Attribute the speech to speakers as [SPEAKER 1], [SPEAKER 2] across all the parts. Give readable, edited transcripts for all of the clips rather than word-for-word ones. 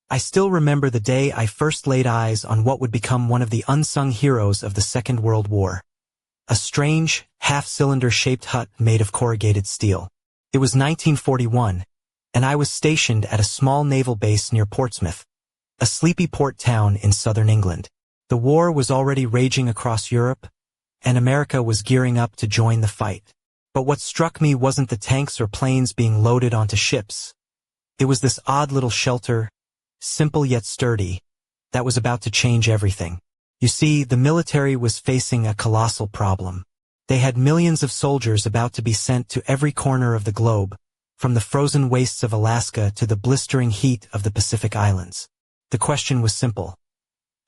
[SPEAKER 1] I still remember the day I first laid eyes on what would become one of the unsung heroes of the Second World War. A strange, half-cylinder-shaped hut made of corrugated steel. It was 1941, and I was stationed at a small naval base near Portsmouth, a sleepy port town in southern England. The war was already raging across Europe, and America was gearing up to join the fight. But what struck me wasn't the tanks or planes being loaded onto ships. It was this odd little shelter, simple yet sturdy, that was about to change everything. You see, the military was facing a colossal problem. They had millions of soldiers about to be sent to every corner of the globe, from the frozen wastes of Alaska to the blistering heat of the Pacific Islands. The question was simple.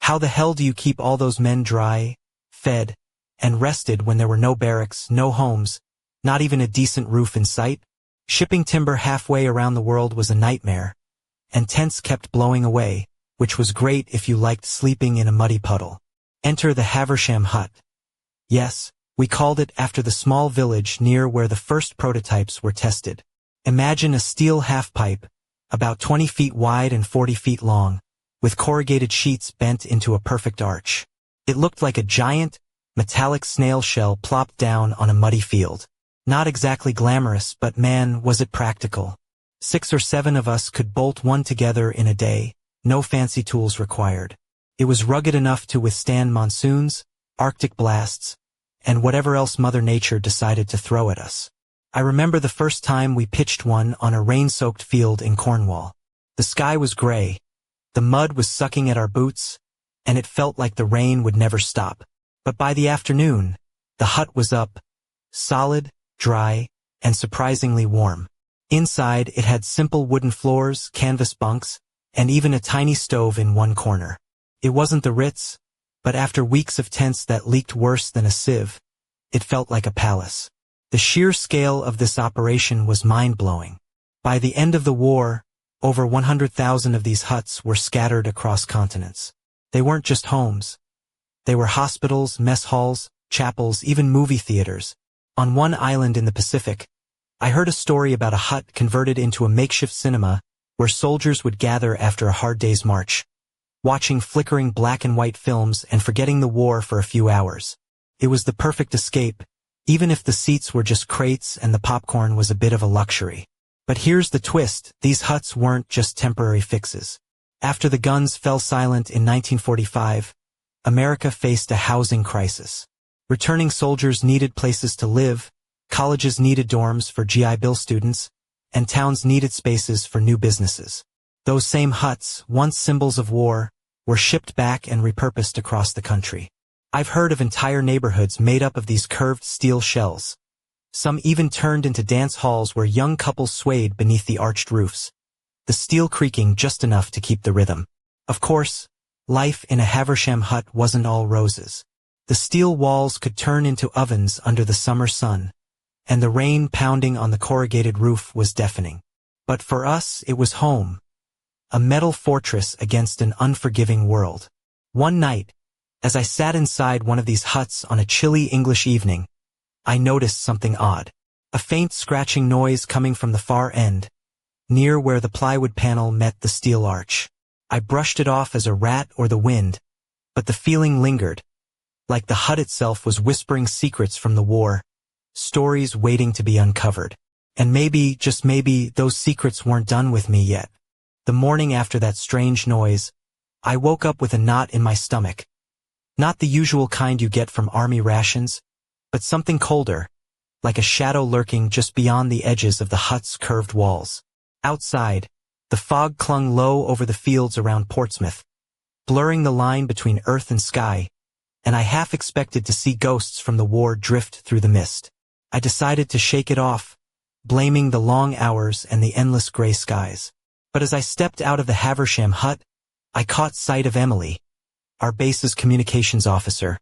[SPEAKER 1] How the hell do you keep all those men dry, fed, and rested when there were no barracks, no homes, not even a decent roof in sight? Shipping timber halfway around the world was a nightmare, and tents kept blowing away, which was great if you liked sleeping in a muddy puddle. Enter the Haversham hut. Yes, we called it after the small village near where the first prototypes were tested. Imagine a steel half-pipe, about 20 feet wide and 40 feet long, with corrugated sheets bent into a perfect arch. It looked like a giant, metallic snail shell plopped down on a muddy field. Not exactly glamorous, but man, was it practical. 6 or 7 of us could bolt one together in a day, no fancy tools required. It was rugged enough to withstand monsoons, Arctic blasts, and whatever else Mother Nature decided to throw at us. I remember the first time we pitched one on a rain-soaked field in Cornwall. The sky was gray, the mud was sucking at our boots, and it felt like the rain would never stop. But by the afternoon, the hut was up, solid, dry, and surprisingly warm. Inside, it had simple wooden floors, canvas bunks, and even a tiny stove in one corner. It wasn't the Ritz, but after weeks of tents that leaked worse than a sieve, it felt like a palace. The sheer scale of this operation was mind-blowing. By the end of the war, over 100,000 of these huts were scattered across continents. They weren't just homes. They were hospitals, mess halls, chapels, even movie theaters. On one island in the Pacific, I heard a story about a hut converted into a makeshift cinema where soldiers would gather after a hard day's march, watching flickering black and white films and forgetting the war for a few hours. It was the perfect escape, even if the seats were just crates and the popcorn was a bit of a luxury. But here's the twist, these huts weren't just temporary fixes. After the guns fell silent in 1945, America faced a housing crisis. Returning soldiers needed places to live, colleges needed dorms for GI Bill students, and towns needed spaces for new businesses. Those same huts, once symbols of war, were shipped back and repurposed across the country. I've heard of entire neighborhoods made up of these curved steel shells. Some even turned into dance halls where young couples swayed beneath the arched roofs, the steel creaking just enough to keep the rhythm. Of course, life in a Haversham hut wasn't all roses. The steel walls could turn into ovens under the summer sun, and the rain pounding on the corrugated roof was deafening. But for us, it was home, a metal fortress against an unforgiving world. One night, as I sat inside one of these huts on a chilly English evening, I noticed something odd. A faint scratching noise coming from the far end, near where the plywood panel met the steel arch. I brushed it off as a rat or the wind, but the feeling lingered, like the hut itself was whispering secrets from the war, stories waiting to be uncovered. And maybe, just maybe, those secrets weren't done with me yet. The morning after that strange noise, I woke up with a knot in my stomach. Not the usual kind you get from army rations, but something colder, like a shadow lurking just beyond the edges of the hut's curved walls. Outside, the fog clung low over the fields around Portsmouth, blurring the line between earth and sky, and I half expected to see ghosts from the war drift through the mist. I decided to shake it off, blaming the long hours and the endless gray skies. But as I stepped out of the Haversham hut, I caught sight of Emily, our base's communications officer,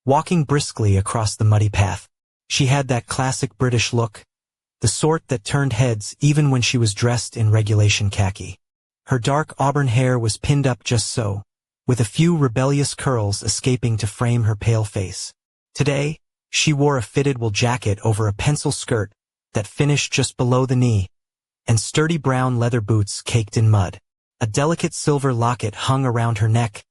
[SPEAKER 1] walking briskly across the muddy path. She had that classic British look, the sort that turned heads even when she was dressed in regulation khaki. Her dark auburn hair was pinned up just so, with a few rebellious curls escaping to frame her pale face. Today, she wore a fitted wool jacket over a pencil skirt that finished just below the knee, and sturdy brown leather boots caked in mud. A delicate silver locket hung around her neck,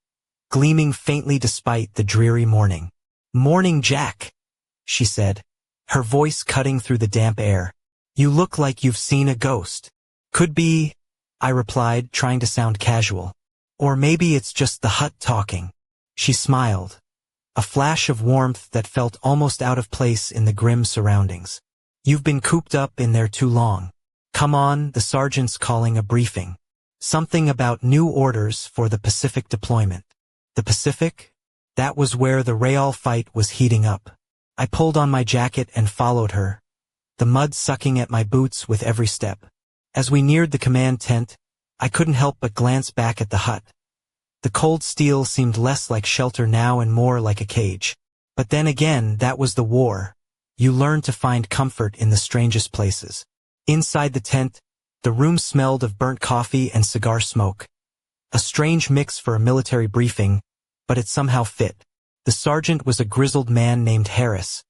[SPEAKER 1] gleaming faintly despite the dreary morning. "Morning, Jack," she said, her voice cutting through the damp air. "You look like you've seen a ghost." "Could be," I replied, trying to sound casual. "Or maybe it's just the hut talking." She smiled, a flash of warmth that felt almost out of place in the grim surroundings. "You've been cooped up in there too long. Come on, the sergeant's calling a briefing. Something about new orders for the Pacific deployment." The Pacific? That was where the Real fight was heating up. I pulled on my jacket and followed her, the mud sucking at my boots with every step. As we neared the command tent, I couldn't help but glance back at the hut. The cold steel seemed less like shelter now and more like a cage. But then again, that was the war. You learned to find comfort in the strangest places. Inside the tent, the room smelled of burnt coffee and cigar smoke. A strange mix for a military briefing, but it somehow fit. The sergeant was a grizzled man named Harris,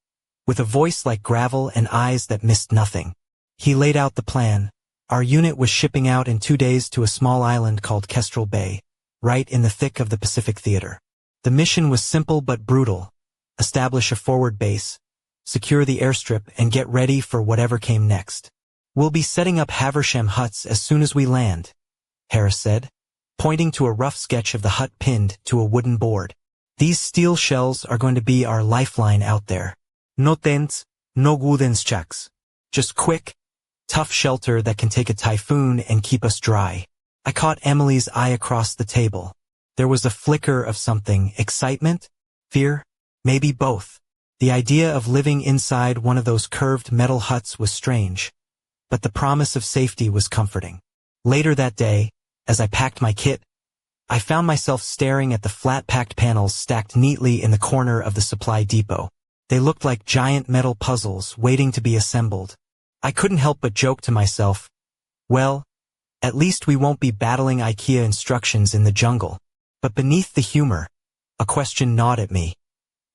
[SPEAKER 1] with a voice like gravel and eyes that missed nothing. He laid out the plan. Our unit was shipping out in 2 days to a small island called Kestrel Bay, right in the thick of the Pacific Theater. The mission was simple but brutal. Establish a forward base, secure the airstrip, and get ready for whatever came next. "We'll be setting up Haversham huts as soon as we land," Harris said, pointing to a rough sketch of the hut pinned to a wooden board. "These steel shells are going to be our lifeline out there. No tents, no gudenschaks. Just quick, tough shelter that can take a typhoon and keep us dry." I caught Emily's eye across the table. There was a flicker of something, excitement, fear, maybe both. The idea of living inside one of those curved metal huts was strange, but the promise of safety was comforting. Later that day, as I packed my kit, I found myself staring at the flat-packed panels stacked neatly in the corner of the supply depot. They looked like giant metal puzzles waiting to be assembled. I couldn't help but joke to myself, well, at least we won't be battling IKEA instructions in the jungle. But beneath the humor, a question gnawed at me.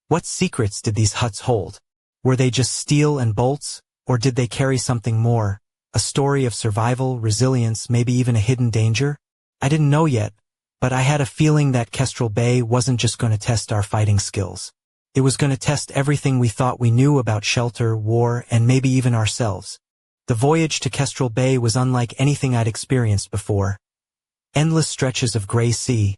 [SPEAKER 1] What secrets did these huts hold? Were they just steel and bolts, or did they carry something more? A story of survival, resilience, maybe even a hidden danger? I didn't know yet, but I had a feeling that Kestrel Bay wasn't just going to test our fighting skills. It was going to test everything we thought we knew about shelter, war, and maybe even ourselves. The voyage to Kestrel Bay was unlike anything I'd experienced before. Endless stretches of gray sea,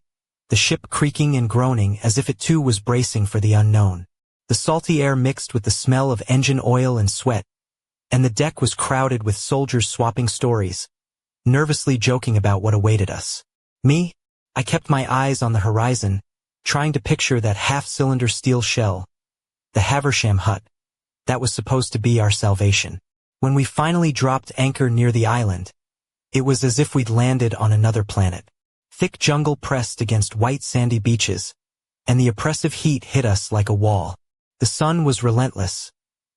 [SPEAKER 1] the ship creaking and groaning as if it too was bracing for the unknown. The salty air mixed with the smell of engine oil and sweat, and the deck was crowded with soldiers swapping stories, nervously joking about what awaited us. Me? I kept my eyes on the horizon, trying to picture that half-cylinder steel shell, the Haversham hut, that was supposed to be our salvation. When we finally dropped anchor near the island, it was as if we'd landed on another planet. Thick jungle pressed against white sandy beaches, and the oppressive heat hit us like a wall. The sun was relentless,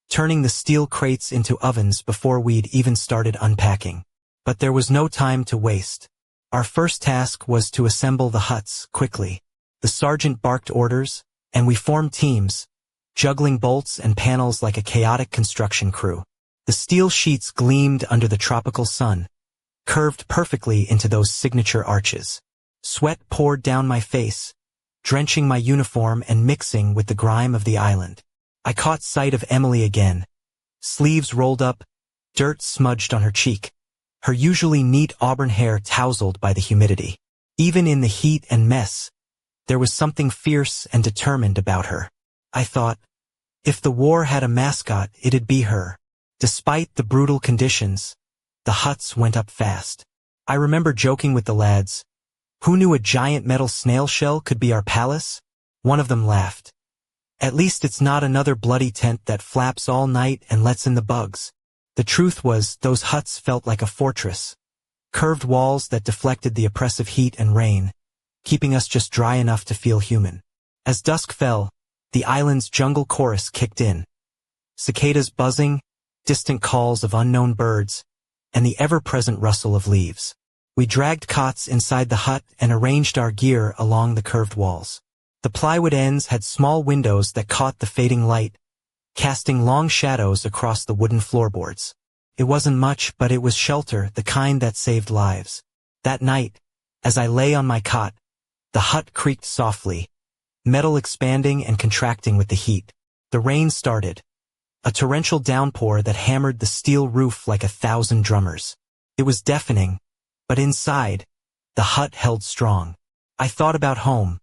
[SPEAKER 1] turning the steel crates into ovens before we'd even started unpacking. But there was no time to waste. Our first task was to assemble the huts quickly. The sergeant barked orders, and we formed teams, juggling bolts and panels like a chaotic construction crew. The steel sheets gleamed under the tropical sun, curved perfectly into those signature arches. Sweat poured down my face, drenching my uniform and mixing with the grime of the island. I caught sight of Emily again, sleeves rolled up, dirt smudged on her cheek, her usually neat auburn hair tousled by the humidity. Even in the heat and mess, there was something fierce and determined about her. I thought, if the war had a mascot, it'd be her. Despite the brutal conditions, the huts went up fast. I remember joking with the lads, who knew a giant metal snail shell could be our palace? One of them laughed. At least it's not another bloody tent that flaps all night and lets in the bugs. The truth was, those huts felt like a fortress. Curved walls that deflected the oppressive heat and rain, keeping us just dry enough to feel human. As dusk fell, the island's jungle chorus kicked in. Cicadas buzzing, distant calls of unknown birds, and the ever-present rustle of leaves. We dragged cots inside the hut and arranged our gear along the curved walls. The plywood ends had small windows that caught the fading light, casting long shadows across the wooden floorboards. It wasn't much, but it was shelter, the kind that saved lives. That night, As I lay on my cot, the hut creaked softly, metal expanding and contracting with the heat. The rain started, a torrential downpour that hammered the steel roof like 1,000 drummers. It was deafening, but inside, the hut held strong. I thought about home,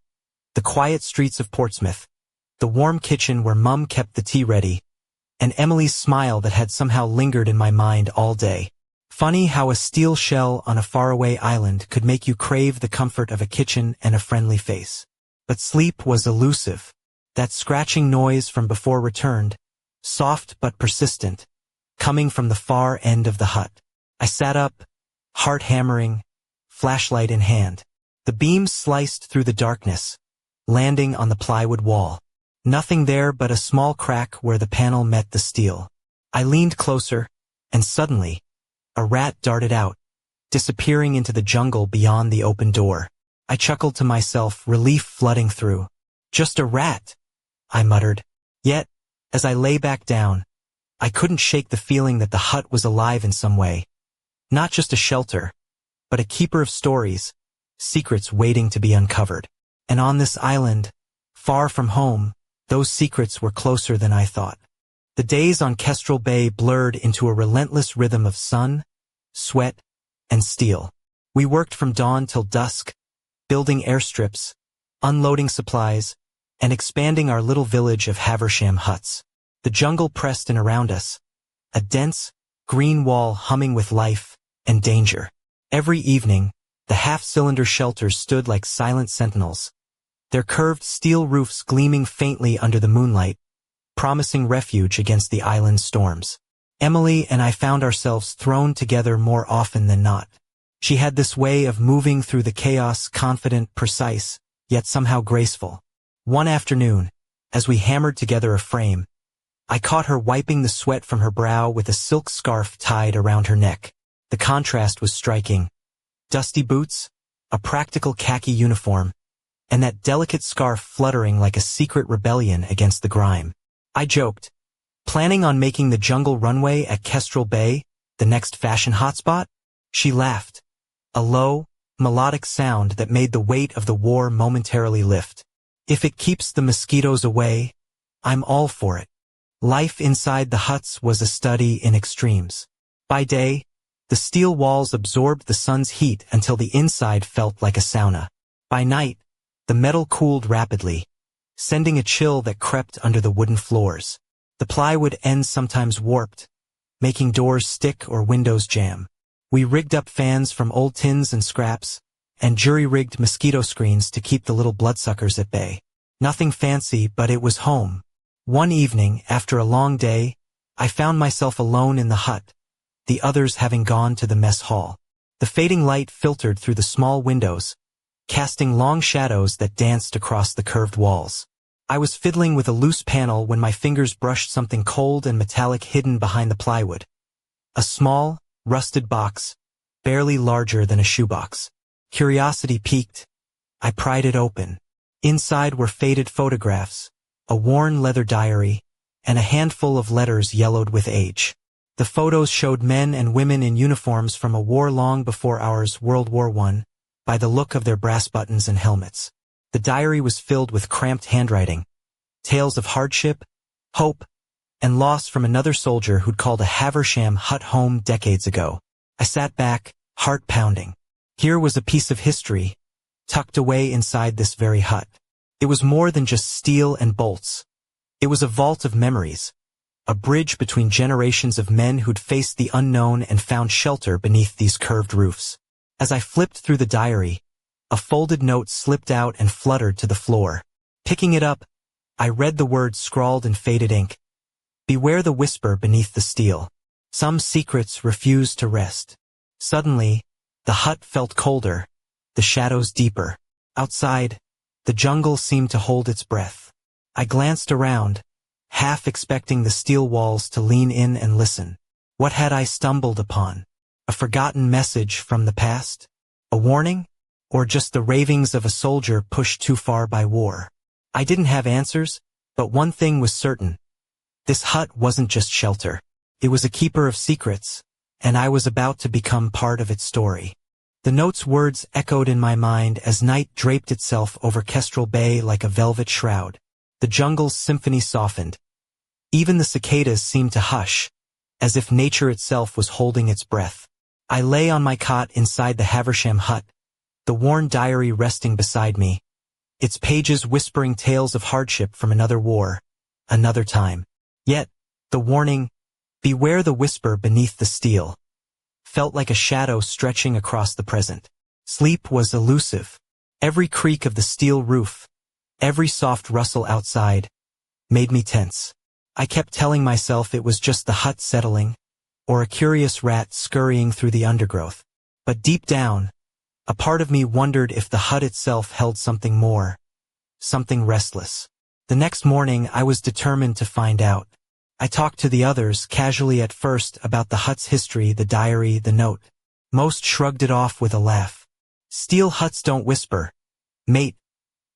[SPEAKER 1] the quiet streets of Portsmouth, the warm kitchen where Mum kept the tea ready, and Emily's smile that had somehow lingered in my mind all day. Funny how a steel shell on a faraway island could make you crave the comfort of a kitchen and a friendly face. But sleep was elusive. That scratching noise from before returned, soft but persistent, coming from the far end of the hut. I sat up, heart hammering, flashlight in hand. The beams sliced through the darkness, landing on the plywood wall. Nothing there but a small crack where the panel met the steel. I leaned closer, and suddenly, a rat darted out, disappearing into the jungle beyond the open door. I chuckled to myself, relief flooding through. Just a rat, I muttered. Yet, as I lay back down, I couldn't shake the feeling that the hut was alive in some way. Not just a shelter, but a keeper of stories, secrets waiting to be uncovered. And on this island, far from home, those secrets were closer than I thought. The days on Kestrel Bay blurred into a relentless rhythm of sun, sweat, and steel. We worked from dawn till dusk, building airstrips, unloading supplies, and expanding our little village of Haversham huts. The jungle pressed in around us, a dense, green wall humming with life and danger. Every evening, the half-cylinder shelters stood like silent sentinels, their curved steel roofs gleaming faintly under the moonlight, promising refuge against the island's storms. Emily and I found ourselves thrown together more often than not. She had this way of moving through the chaos, confident, precise, yet somehow graceful. One afternoon, as we hammered together a frame, I caught her wiping the sweat from her brow with a silk scarf tied around her neck. The contrast was striking. Dusty boots, a practical khaki uniform, and that delicate scarf fluttering like a secret rebellion against the grime. I joked, planning on making the jungle runway at Kestrel Bay the next fashion hotspot? She laughed, a low, melodic sound that made the weight of the war momentarily lift. If it keeps the mosquitoes away, I'm all for it. Life inside the huts was a study in extremes. By day, the steel walls absorbed the sun's heat until the inside felt like a sauna. By night, the metal cooled rapidly, sending a chill that crept under the wooden floors. The plywood ends sometimes warped, making doors stick or windows jam. We rigged up fans from old tins and scraps, and jury-rigged mosquito screens to keep the little bloodsuckers at bay. Nothing fancy, but it was home. One evening, after a long day, I found myself alone in the hut, the others having gone to the mess hall. The fading light filtered through the small windows, casting long shadows that danced across the curved walls. I was fiddling with a loose panel when my fingers brushed something cold and metallic hidden behind the plywood. A small, rusted box, barely larger than a shoebox. Curiosity piqued. I pried it open. Inside were faded photographs, a worn leather diary, and a handful of letters yellowed with age. The photos showed men and women in uniforms from a war long before ours, World War I, by the look of their brass buttons and helmets. The diary was filled with cramped handwriting, tales of hardship, hope, and loss from another soldier who'd called a Haversham hut home decades ago. I sat back, heart pounding. Here was a piece of history, tucked away inside this very hut. It was more than just steel and bolts. It was a vault of memories, a bridge between generations of men who'd faced the unknown and found shelter beneath these curved roofs. As I flipped through the diary, a folded note slipped out and fluttered to the floor. Picking it up, I read the words scrawled in faded ink. Beware the whisper beneath the steel. Some secrets refuse to rest. Suddenly, the hut felt colder, the shadows deeper. Outside, the jungle seemed to hold its breath. I glanced around, half expecting the steel walls to lean in and listen. What had I stumbled upon? A forgotten message from the past? A warning? Or just the ravings of a soldier pushed too far by war? I didn't have answers, but one thing was certain. This hut wasn't just shelter. It was a keeper of secrets, and I was about to become part of its story. The note's words echoed in my mind as night draped itself over Kestrel Bay like a velvet shroud. The jungle's symphony softened. Even the cicadas seemed to hush, as if nature itself was holding its breath. I lay on my cot inside the Haversham hut, the worn diary resting beside me, its pages whispering tales of hardship from another war, another time. Yet, the warning, "Beware the whisper beneath the steel," felt like a shadow stretching across the present. Sleep was elusive. Every creak of the steel roof, every soft rustle outside, made me tense. I kept telling myself it was just the hut settling, or a curious rat scurrying through the undergrowth. But deep down, a part of me wondered if the hut itself held something more, something restless. The next morning I was determined to find out. I talked to the others casually at first about the hut's history, the diary, the note. Most shrugged it off with a laugh. "Steel huts don't whisper, mate,"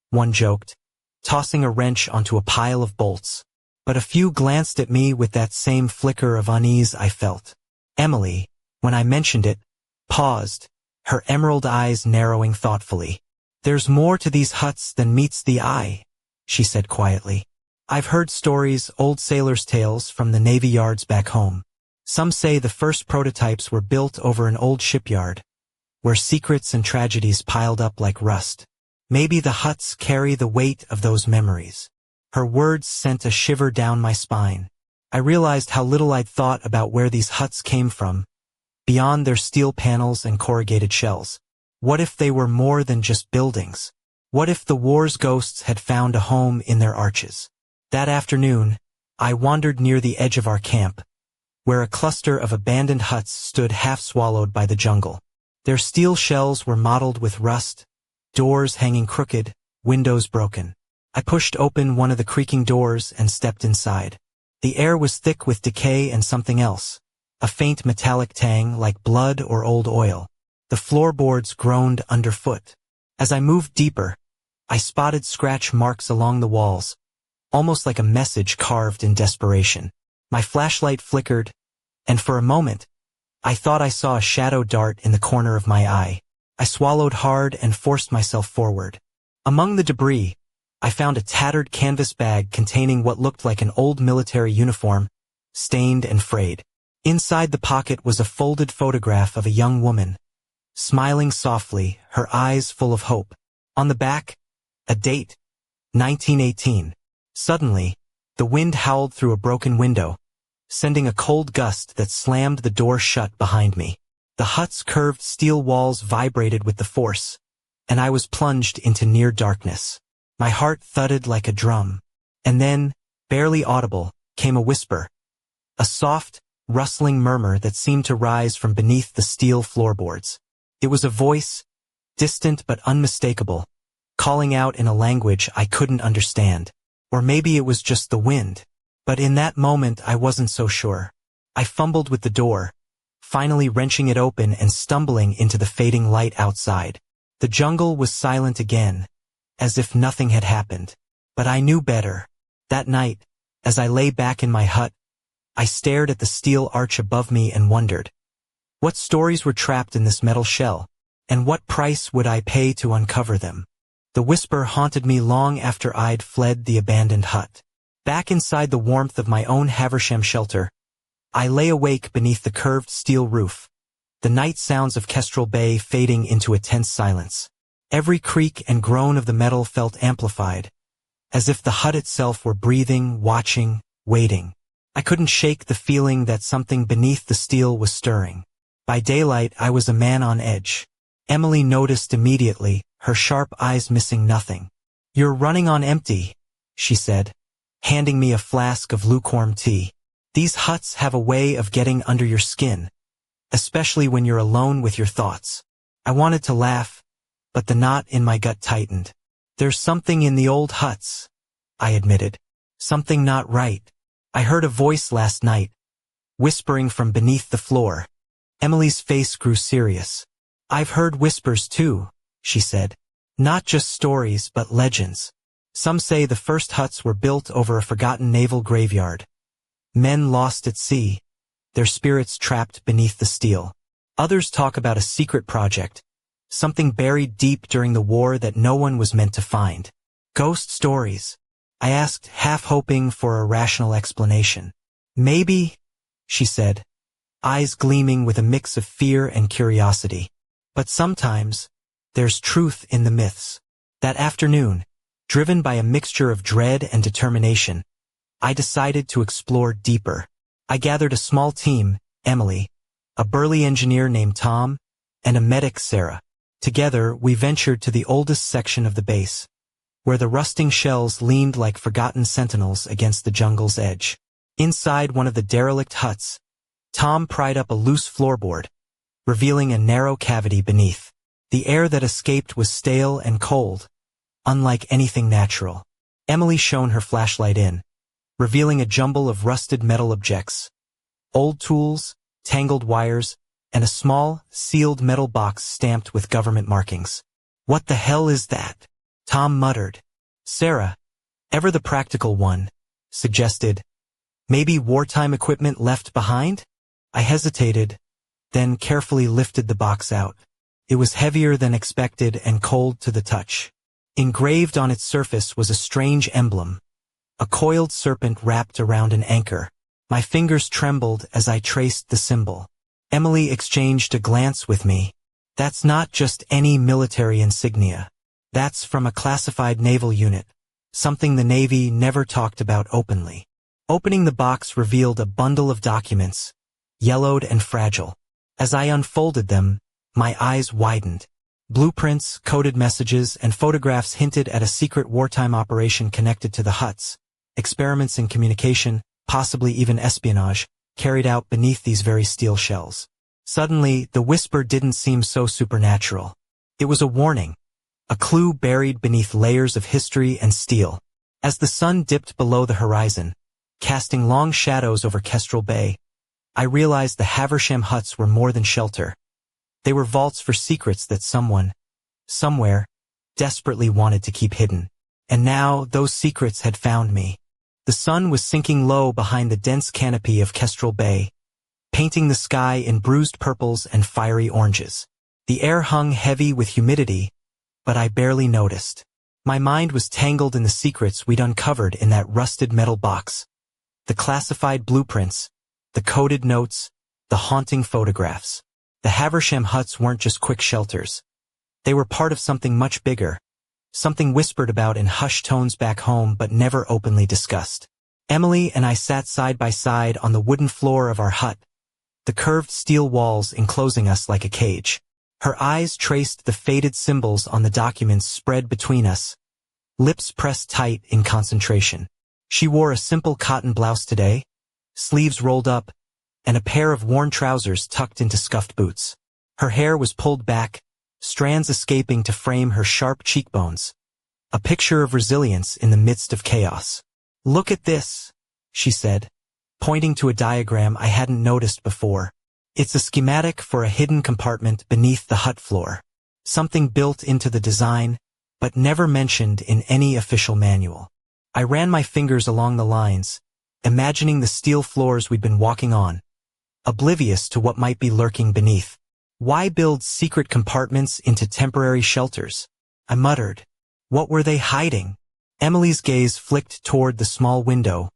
[SPEAKER 1] one joked, tossing a wrench onto a pile of bolts. But a few glanced at me with that same flicker of unease I felt. Emily, when I mentioned it, paused, her emerald eyes narrowing thoughtfully. "There's more to these huts than meets the eye," she said quietly. "I've heard stories, old sailors' tales from the Navy yards back home. Some say the first prototypes were built over an old shipyard, where secrets and tragedies piled up like rust. Maybe the huts carry the weight of those memories." Her words sent a shiver down my spine. I realized how little I'd thought about where these huts came from, beyond their steel panels and corrugated shells. What if they were more than just buildings? What if the war's ghosts had found a home in their arches? That afternoon, I wandered near the edge of our camp, where a cluster of abandoned huts stood half swallowed by the jungle. Their steel shells were mottled with rust, doors hanging crooked, windows broken. I pushed open one of the creaking doors and stepped inside. The air was thick with decay and something else, a faint metallic tang like blood or old oil. The floorboards groaned underfoot. As I moved deeper, I spotted scratch marks along the walls, almost like a message carved in desperation. My flashlight flickered, and for a moment, I thought I saw a shadow dart in the corner of my eye. I swallowed hard and forced myself forward. Among the debris, I found a tattered canvas bag containing what looked like an old military uniform, stained and frayed. Inside the pocket was a folded photograph of a young woman, smiling softly, her eyes full of hope. On the back, a date, 1918. Suddenly, the wind howled through a broken window, sending a cold gust that slammed the door shut behind me. The hut's curved steel walls vibrated with the force, and I was plunged into near darkness. My heart thudded like a drum. And then, barely audible, came a whisper. A soft, rustling murmur that seemed to rise from beneath the steel floorboards. It was a voice, distant but unmistakable, calling out in a language I couldn't understand. Or maybe it was just the wind. But in that moment I wasn't so sure. I fumbled with the door, finally wrenching it open and stumbling into the fading light outside. The jungle was silent again, as if nothing had happened. But I knew better. That night, as I lay back in my hut, I stared at the steel arch above me and wondered, what stories were trapped in this metal shell, and what price would I pay to uncover them? The whisper haunted me long after I'd fled the abandoned hut. Back inside the warmth of my own Haversham shelter, I lay awake beneath the curved steel roof, the night sounds of Kestrel Bay fading into a tense silence. Every creak and groan of the metal felt amplified, as if the hut itself were breathing, watching, waiting. I couldn't shake the feeling that something beneath the steel was stirring. By daylight, I was a man on edge. Emily noticed immediately, her sharp eyes missing nothing. "You're running on empty," she said, handing me a flask of lukewarm tea. "These huts have a way of getting under your skin, especially when you're alone with your thoughts." I wanted to laugh, but the knot in my gut tightened. "There's something in the old huts," I admitted. "Something not right. I heard a voice last night, whispering from beneath the floor." Emily's face grew serious. "I've heard whispers too," she said. "Not just stories but legends. Some say the first huts were built over a forgotten naval graveyard. Men lost at sea, their spirits trapped beneath the steel. Others talk about a secret project, Something buried deep during the war that no one was meant to find. Ghost stories? I asked, half hoping for a rational explanation. Maybe, she said, eyes gleaming with a mix of fear and curiosity. But sometimes, there's truth in the myths. That afternoon, driven by a mixture of dread and determination, I decided to explore deeper. I gathered a small team, Emily, a burly engineer named Tom, and a medic, Sarah. Together, we ventured to the oldest section of the base, where the rusting shells leaned like forgotten sentinels against the jungle's edge. Inside one of the derelict huts, Tom pried up a loose floorboard, revealing a narrow cavity beneath. The air that escaped was stale and cold, unlike anything natural. Emily shone her flashlight in, revealing a jumble of rusted metal objects, old tools, tangled wires, and a small, sealed metal box stamped with government markings. "What the hell is that?" Tom muttered. Sarah, ever the practical one, suggested, "Maybe wartime equipment left behind?" I hesitated, then carefully lifted the box out. It was heavier than expected and cold to the touch. Engraved on its surface was a strange emblem, a coiled serpent wrapped around an anchor. My fingers trembled as I traced the symbol. Emily exchanged a glance with me. "That's not just any military insignia. That's from a classified naval unit, something the Navy never talked about openly." Opening the box revealed a bundle of documents, yellowed and fragile. As I unfolded them, my eyes widened. Blueprints, coded messages, and photographs hinted at a secret wartime operation connected to the huts. Experiments in communication, possibly even espionage, carried out beneath these very steel shells. Suddenly, the whisper didn't seem so supernatural. It was a warning, a clue buried beneath layers of history and steel. As the sun dipped below the horizon, casting long shadows over Kestrel Bay, I realized the Haversham huts were more than shelter. They were vaults for secrets that someone, somewhere, desperately wanted to keep hidden. And now, those secrets had found me. The sun was sinking low behind the dense canopy of Kestrel Bay, painting the sky in bruised purples and fiery oranges. The air hung heavy with humidity, but I barely noticed. My mind was tangled in the secrets we'd uncovered in that rusted metal box. The classified blueprints, the coded notes, the haunting photographs. The Haversham huts weren't just quick shelters. They were part of something much bigger, something whispered about in hushed tones back home but never openly discussed. Emily and I sat side by side on the wooden floor of our hut, the curved steel walls enclosing us like a cage. Her eyes traced the faded symbols on the documents spread between us, lips pressed tight in concentration. She wore a simple cotton blouse today, sleeves rolled up, and a pair of worn trousers tucked into scuffed boots. Her hair was pulled back, strands escaping to frame her sharp cheekbones, a picture of resilience in the midst of chaos. "Look at this," she said, pointing to a diagram I hadn't noticed before. "It's a schematic for a hidden compartment beneath the hut floor. Something built into the design, but never mentioned in any official manual." I ran my fingers along the lines, imagining the steel floors we'd been walking on, oblivious to what might be lurking beneath. Why build secret compartments into temporary shelters? I muttered. What were they hiding? Emily's gaze flicked toward the small window,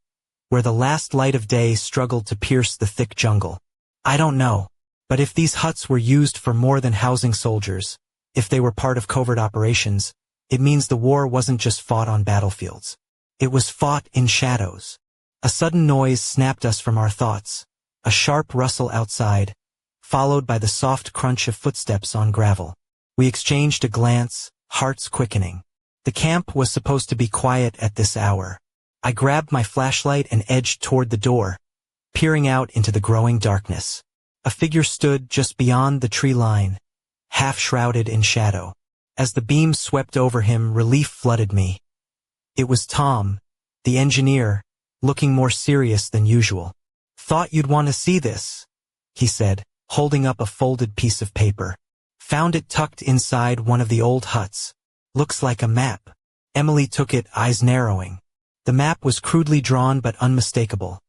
[SPEAKER 1] where the last light of day struggled to pierce the thick jungle. "I don't know, but if these huts were used for more than housing soldiers, if they were part of covert operations, it means the war wasn't just fought on battlefields. It was fought in shadows." A sudden noise snapped us from our thoughts, a sharp rustle outside, followed by the soft crunch of footsteps on gravel. We exchanged a glance, hearts quickening. The camp was supposed to be quiet at this hour. I grabbed my flashlight and edged toward the door, peering out into the growing darkness. A figure stood just beyond the tree line, half shrouded in shadow. As the beam swept over him, relief flooded me. It was Tom, the engineer, looking more serious than usual. "Thought you'd want to see this," he said, holding up a folded piece of paper. "Found it tucked inside one of the old huts. Looks like a map." Emily took it, eyes narrowing. The map was crudely drawn but unmistakable.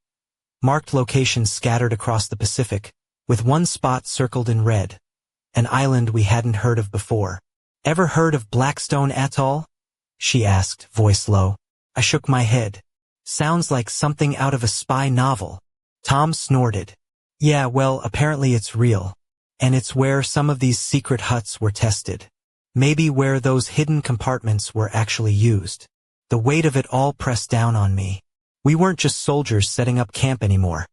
[SPEAKER 1] Marked locations scattered across the Pacific, with one spot circled in red. an island we hadn't heard of before. "Ever heard of Blackstone Atoll?" she asked, voice low. I shook my head. "Sounds like something out of a spy novel." Tom snorted. "Yeah, well, apparently it's real. And it's where some of these secret huts were tested. Maybe where those hidden compartments were actually used." The weight of it all pressed down on me. We weren't just soldiers setting up camp anymore.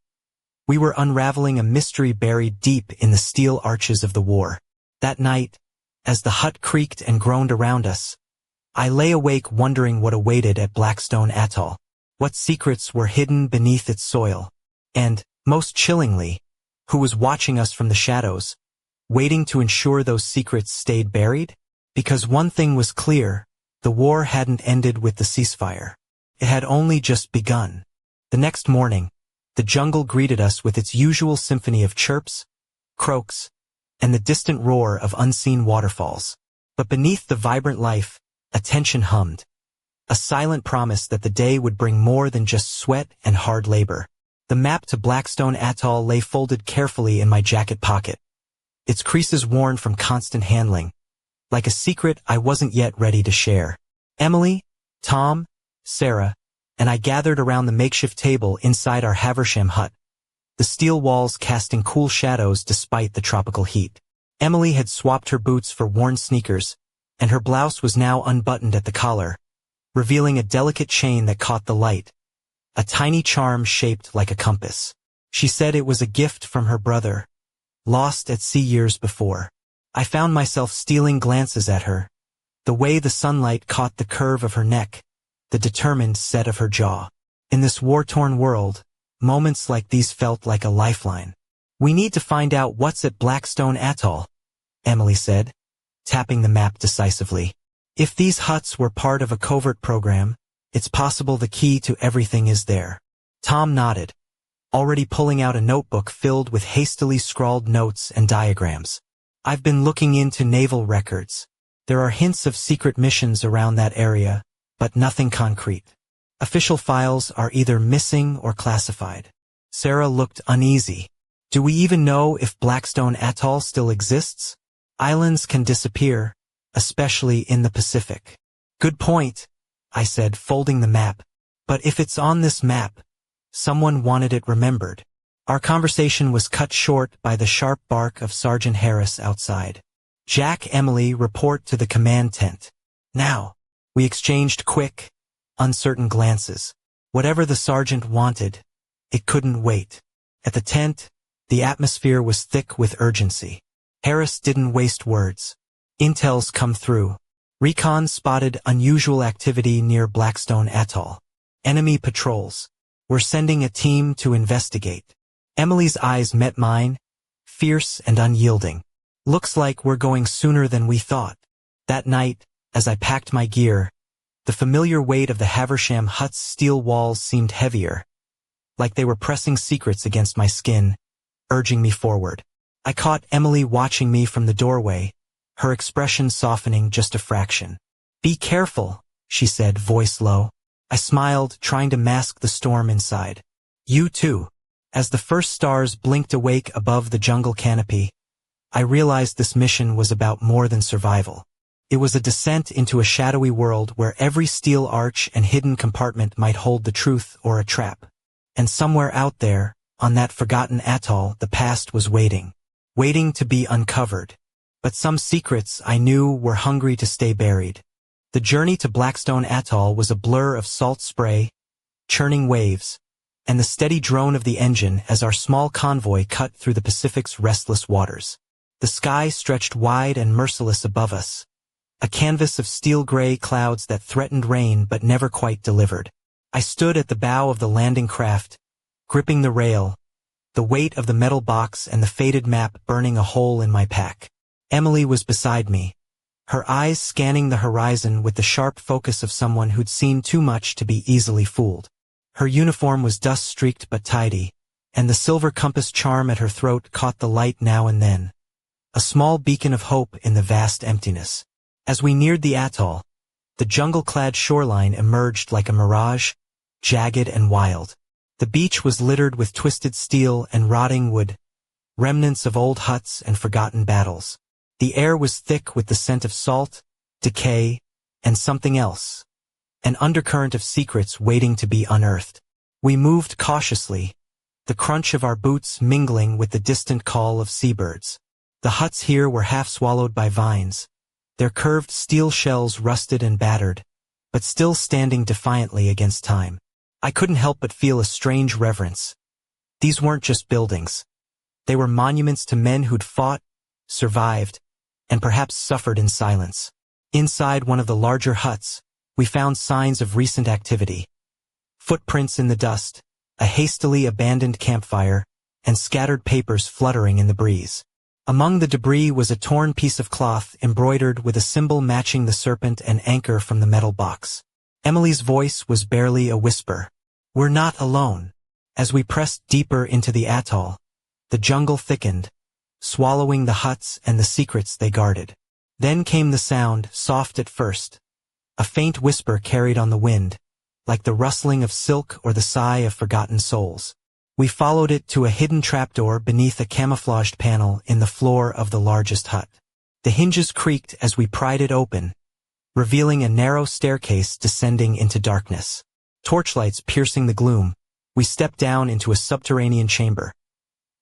[SPEAKER 1] We were unraveling a mystery buried deep in the steel arches of the war. That night, as the hut creaked and groaned around us, I lay awake wondering what awaited at Blackstone Atoll. What secrets were hidden beneath its soil? And, most chillingly, who was watching us from the shadows, waiting to ensure those secrets stayed buried? Because one thing was clear, the war hadn't ended with the ceasefire. It had only just begun. The next morning, the jungle greeted us with its usual symphony of chirps, croaks, and the distant roar of unseen waterfalls. But beneath the vibrant life, a tension hummed. A silent promise that the day would bring more than just sweat and hard labor. The map to Blackstone Atoll lay folded carefully in my jacket pocket, its creases worn from constant handling, like a secret I wasn't yet ready to share. Emily, Tom, Sarah, and I gathered around the makeshift table inside our Haversham hut, the steel walls casting cool shadows despite the tropical heat. Emily had swapped her boots for worn sneakers, and her blouse was now unbuttoned at the collar, revealing a delicate chain that caught the light, a tiny charm shaped like a compass. She said it was a gift from her brother, lost at sea years before. I found myself stealing glances at her, the way the sunlight caught the curve of her neck, the determined set of her jaw. In this war-torn world, moments like these felt like a lifeline. "We need to find out what's at Blackstone Atoll," Emily said, tapping the map decisively. "If these huts were part of a covert program, it's possible the key to everything is there." Tom nodded, already pulling out a notebook filled with hastily scrawled notes and diagrams. "I've been looking into naval records. There are hints of secret missions around that area, but nothing concrete. Official files are either missing or classified." Sarah looked uneasy. "Do we even know if Blackstone Atoll still exists? Islands can disappear, especially in the Pacific." "Good point," I said, folding the map. "But if it's on this map, someone wanted it remembered." Our conversation was cut short by the sharp bark of Sergeant Harris outside. "Jack, Emily, report to the command tent. Now." We exchanged quick, uncertain glances. Whatever the sergeant wanted, it couldn't wait. At the tent, the atmosphere was thick with urgency. Harris didn't waste words. "Intel's come through. Recon spotted unusual activity near Blackstone Atoll. Enemy patrols. We're sending a team to investigate." Emily's eyes met mine, fierce and unyielding. "Looks like we're going sooner than we thought." That night, as I packed my gear, the familiar weight of the Haversham hut's steel walls seemed heavier, like they were pressing secrets against my skin, urging me forward. I caught Emily watching me from the doorway, her expression softening just a fraction. "Be careful," she said, voice low. I smiled, trying to mask the storm inside. "You too." As the first stars blinked awake above the jungle canopy, I realized this mission was about more than survival. It was a descent into a shadowy world where every steel arch and hidden compartment might hold the truth or a trap. And somewhere out there, on that forgotten atoll, the past was waiting to be uncovered. But some secrets I knew were hungry to stay buried. The journey to Blackstone Atoll was a blur of salt spray, churning waves, and the steady drone of the engine as our small convoy cut through the Pacific's restless waters. The sky stretched wide and merciless above us, a canvas of steel-gray clouds that threatened rain but never quite delivered. I stood at the bow of the landing craft, gripping the rail, the weight of the metal box and the faded map burning a hole in my pack. Emily was beside me, her eyes scanning the horizon with the sharp focus of someone who'd seen too much to be easily fooled. Her uniform was dust-streaked but tidy, and the silver compass charm at her throat caught the light now and then, a small beacon of hope in the vast emptiness. As we neared the atoll, the jungle-clad shoreline emerged like a mirage, jagged and wild. The beach was littered with twisted steel and rotting wood, remnants of old huts and forgotten battles. The air was thick with the scent of salt, decay, and something else. An undercurrent of secrets waiting to be unearthed. We moved cautiously, the crunch of our boots mingling with the distant call of seabirds. The huts here were half swallowed by vines, their curved steel shells rusted and battered, but still standing defiantly against time. I couldn't help but feel a strange reverence. These weren't just buildings. They were monuments to men who'd fought, survived, and perhaps suffered in silence. Inside one of the larger huts, we found signs of recent activity. Footprints in the dust, a hastily abandoned campfire, and scattered papers fluttering in the breeze. Among the debris was a torn piece of cloth embroidered with a symbol matching the serpent and anchor from the metal box. Emily's voice was barely a whisper. "We're not alone." As we pressed deeper into the atoll, the jungle thickened, swallowing the huts and the secrets they guarded. Then came the sound, soft at first, a faint whisper carried on the wind, like the rustling of silk or the sigh of forgotten souls. We followed it to a hidden trapdoor beneath a camouflaged panel in the floor of the largest hut. The hinges creaked as we pried it open, revealing a narrow staircase descending into darkness. Torchlights piercing the gloom, we stepped down into a subterranean chamber.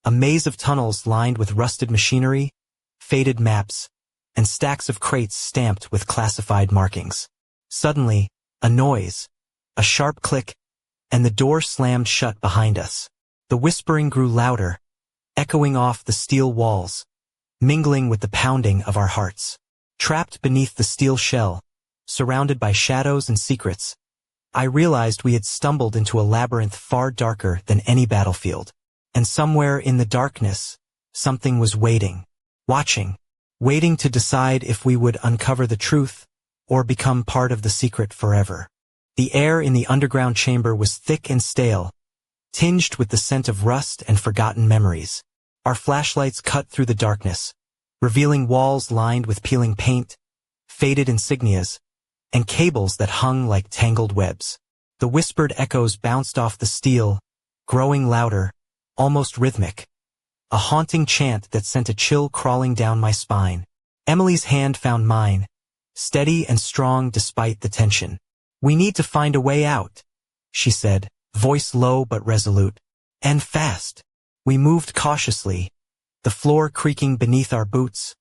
[SPEAKER 1] A maze of tunnels lined with rusted machinery, faded maps, and stacks of crates stamped with classified markings. Suddenly, a noise, a sharp click, and the door slammed shut behind us. The whispering grew louder, echoing off the steel walls, mingling with the pounding of our hearts. Trapped beneath the steel shell, surrounded by shadows and secrets, I realized we had stumbled into a labyrinth far darker than any battlefield. And somewhere in the darkness, something was waiting, watching, waiting to decide if we would uncover the truth or become part of the secret forever. The air in the underground chamber was thick and stale, tinged with the scent of rust and forgotten memories. Our flashlights cut through the darkness, revealing walls lined with peeling paint, faded insignias, and cables that hung like tangled webs. The whispered echoes bounced off the steel, growing louder, almost rhythmic. A haunting chant that sent a chill crawling down my spine. Emily's hand found mine, steady and strong despite the tension. "We need to find a way out," she said, voice low but resolute. "And fast." We moved cautiously, the floor creaking beneath our boots,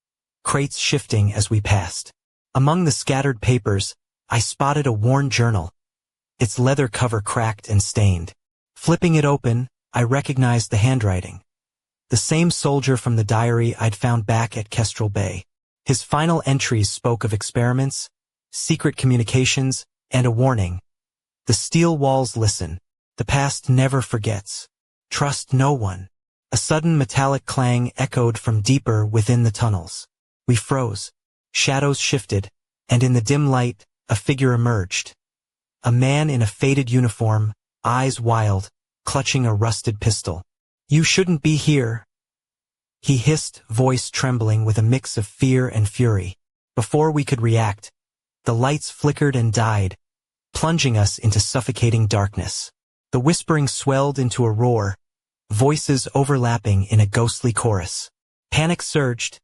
[SPEAKER 1] crates shifting as we passed. Among the scattered papers, I spotted a worn journal, its leather cover cracked and stained. Flipping it open, I recognized the handwriting. The same soldier from the diary I'd found back at Kestrel Bay. His final entries spoke of experiments, secret communications, and a warning. "The steel walls listen. The past never forgets. Trust no one." A sudden metallic clang echoed from deeper within the tunnels. We froze. Shadows shifted, and in the dim light, a figure emerged. A man in a faded uniform, eyes wild, clutching a rusted pistol. "You shouldn't be here," he hissed, voice trembling with a mix of fear and fury. Before we could react, the lights flickered and died, plunging us into suffocating darkness. The whispering swelled into a roar, voices overlapping in a ghostly chorus. Panic surged,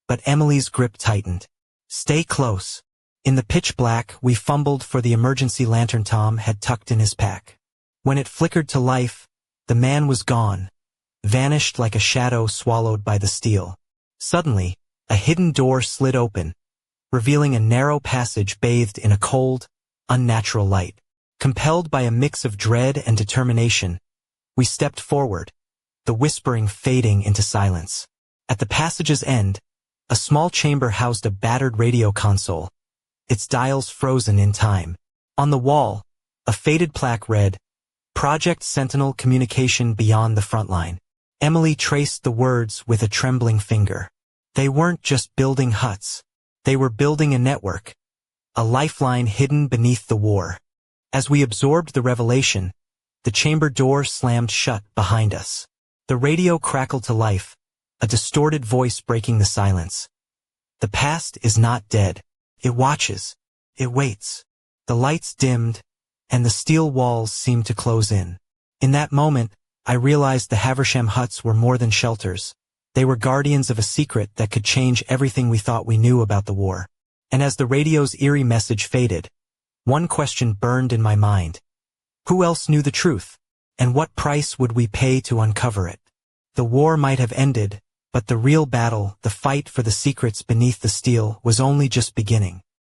[SPEAKER 1] but Emily's grip tightened. "Stay close." In the pitch black, we fumbled for the emergency lantern Tom had tucked in his pack. When it flickered to life, the man was gone, vanished like a shadow swallowed by the steel. Suddenly, a hidden door slid open, revealing a narrow passage bathed in a cold, unnatural light. Compelled by a mix of dread and determination, we stepped forward, the whispering fading into silence. At the passage's end, a small chamber housed a battered radio console, its dials frozen in time. On the wall, a faded plaque read, "Project Sentinel Communication Beyond the Frontline." Emily traced the words with a trembling finger. They weren't just building huts. They were building a network, a lifeline hidden beneath the war. As we absorbed the revelation, the chamber door slammed shut behind us. The radio crackled to life, a distorted voice breaking the silence. "The past is not dead. It watches. It waits." The lights dimmed, and the steel walls seemed to close in. In that moment, I realized the Haversham huts were more than shelters. They were guardians of a secret that could change everything we thought we knew about the war. And as the radio's eerie message faded, one question burned in my mind. Who else knew the truth? And what price would we pay to uncover it? The war might have ended, but the real battle, the fight for the secrets beneath the steel, was only just beginning.